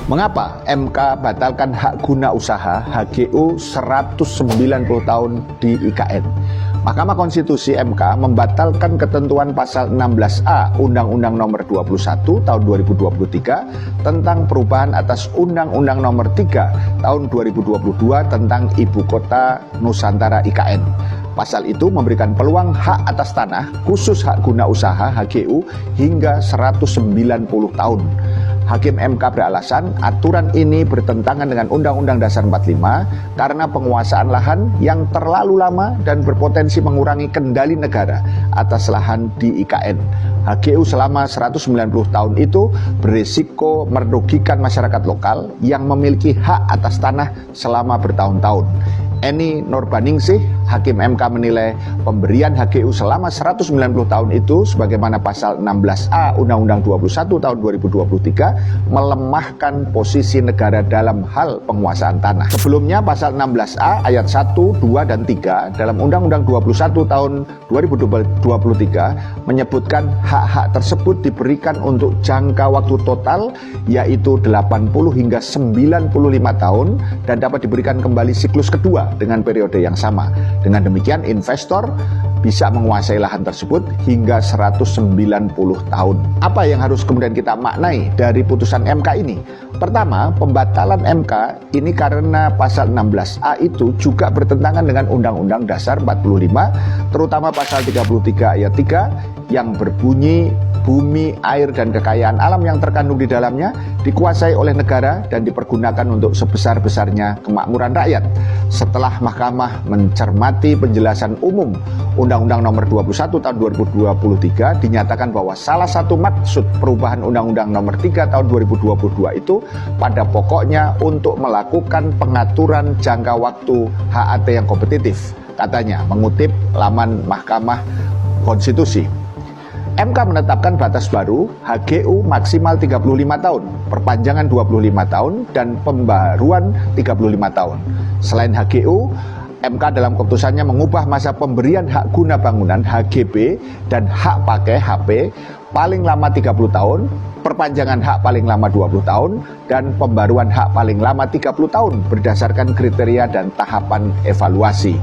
Mengapa MK batalkan hak guna usaha HGU 190 tahun di IKN? Mahkamah Konstitusi MK membatalkan ketentuan pasal 16A Undang-Undang Nomor 21 Tahun 2023 tentang perubahan atas Undang-Undang Nomor 3 Tahun 2022 tentang Ibu Kota Nusantara IKN. Pasal itu memberikan peluang hak atas tanah khusus hak guna usaha HGU hingga 190 tahun. Hakim MK beralasan aturan ini bertentangan dengan Undang-Undang Dasar 45 karena penguasaan lahan yang terlalu lama dan berpotensi mengurangi kendali negara atas lahan di IKN. HGU selama 190 tahun itu berisiko merugikan masyarakat lokal yang memiliki hak atas tanah selama bertahun-tahun. Eni Nurbaningsih, Hakim MK menilai pemberian HGU selama 190 tahun itu sebagaimana pasal 16A Undang-Undang 21 tahun 2023 melemahkan posisi negara dalam hal penguasaan tanah. Sebelumnya pasal 16A ayat 1, 2, dan 3 dalam Undang-Undang 21 tahun 2023 menyebutkan hak-hak tersebut diberikan untuk jangka waktu total yaitu 80 hingga 95 tahun dan dapat diberikan kembali siklus kedua dengan periode yang sama. Dengan demikian investor bisa menguasai lahan tersebut hingga 190 tahun. Apa yang harus kemudian kita maknai dari putusan MK ini? Pertama, pembatalan MK ini karena pasal 16A itu juga bertentangan dengan Undang-Undang Dasar 45, terutama pasal 33 ayat 3 yang berbunyi bumi, air, dan kekayaan alam yang terkandung di dalamnya dikuasai oleh negara dan dipergunakan untuk sebesar-besarnya kemakmuran rakyat. Setelah mahkamah mencermati penjelasan umum Undang-Undang Nomor 21 tahun 2023 dinyatakan bahwa salah satu maksud perubahan Undang-Undang Nomor 3 tahun 2022 itu pada pokoknya untuk melakukan pengaturan jangka waktu HAT yang kompetitif. Katanya, mengutip laman Mahkamah Konstitusi. MK menetapkan batas baru HGU maksimal 35 tahun, perpanjangan 25 tahun, dan pembaruan 35 tahun. Selain HGU, MK dalam keputusannya mengubah masa pemberian hak guna bangunan HGB dan hak pakai HP paling lama 30 tahun, perpanjangan hak paling lama 20 tahun, dan pembaruan hak paling lama 30 tahun berdasarkan kriteria dan tahapan evaluasi.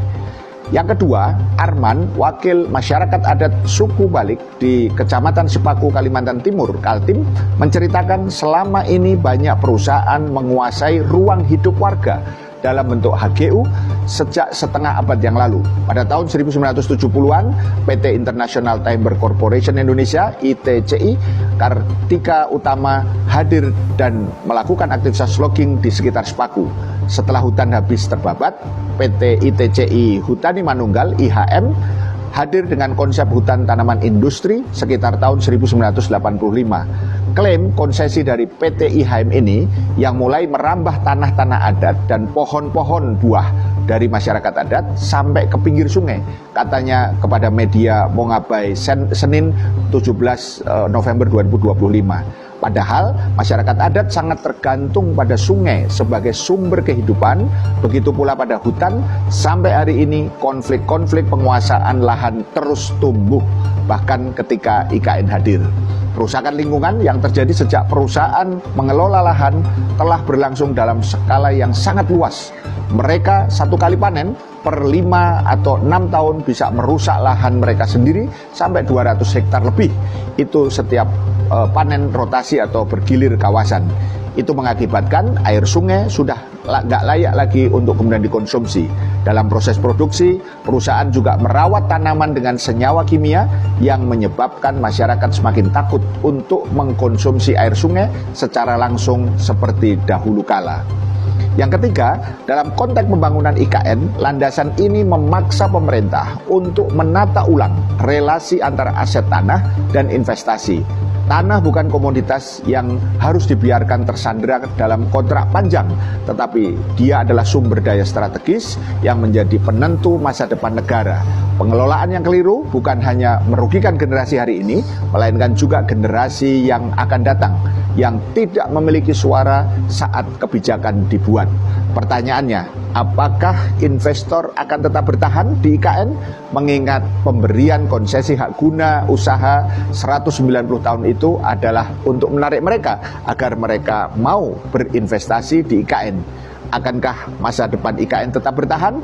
Yang kedua, Arman, wakil masyarakat adat suku Balik di Kecamatan Sepaku, Kalimantan Timur, Kaltim, menceritakan selama ini banyak perusahaan menguasai ruang hidup warga dalam bentuk HGU sejak setengah abad yang lalu. Pada tahun 1970-an, PT International Timber Corporation Indonesia, ITCI, Kartika Utama hadir dan melakukan aktivitas logging di sekitar Sepaku. Setelah hutan habis terbabat, PT ITCI Hutani Manunggal, IHM, hadir dengan konsep hutan tanaman industri sekitar tahun 1985. Klaim konsesi dari PT IHM ini yang mulai merambah tanah-tanah adat dan pohon-pohon buah dari masyarakat adat sampai ke pinggir sungai. Katanya kepada media Mongabay Senin 17 November 2025. Padahal masyarakat adat sangat tergantung pada sungai sebagai sumber kehidupan, begitu pula pada hutan. Sampai hari ini konflik-konflik penguasaan lahan terus tumbuh, bahkan ketika IKN hadir. Kerusakan lingkungan yang terjadi sejak perusahaan mengelola lahan telah berlangsung dalam skala yang sangat luas. Mereka satu kali panen per 5 atau 6 tahun bisa merusak lahan mereka sendiri sampai 200 hektar lebih. Itu setiap panen rotasi atau bergilir kawasan. Itu mengakibatkan air sungai sudah nggak layak lagi untuk kemudian dikonsumsi. Dalam proses produksi, perusahaan juga merawat tanaman dengan senyawa kimia yang menyebabkan masyarakat semakin takut untuk mengkonsumsi air sungai secara langsung seperti dahulu kala. Yang ketiga, dalam konteks pembangunan IKN, landasan ini memaksa pemerintah untuk menata ulang relasi antara aset tanah dan investasi. Tanah bukan komoditas yang harus dibiarkan tersandera dalam kontrak panjang, tetapi dia adalah sumber daya strategis yang menjadi penentu masa depan negara. Pengelolaan yang keliru bukan hanya merugikan generasi hari ini, melainkan juga generasi yang akan datang, yang tidak memiliki suara saat kebijakan dibuat. Pertanyaannya, Apakah investor akan tetap bertahan di IKN mengingat pemberian konsesi hak guna usaha 190 tahun itu adalah untuk menarik mereka agar mereka mau berinvestasi di IKN. Akankah masa depan IKN tetap bertahan?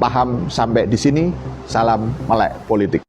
Paham sampai di sini? Salam melek politik.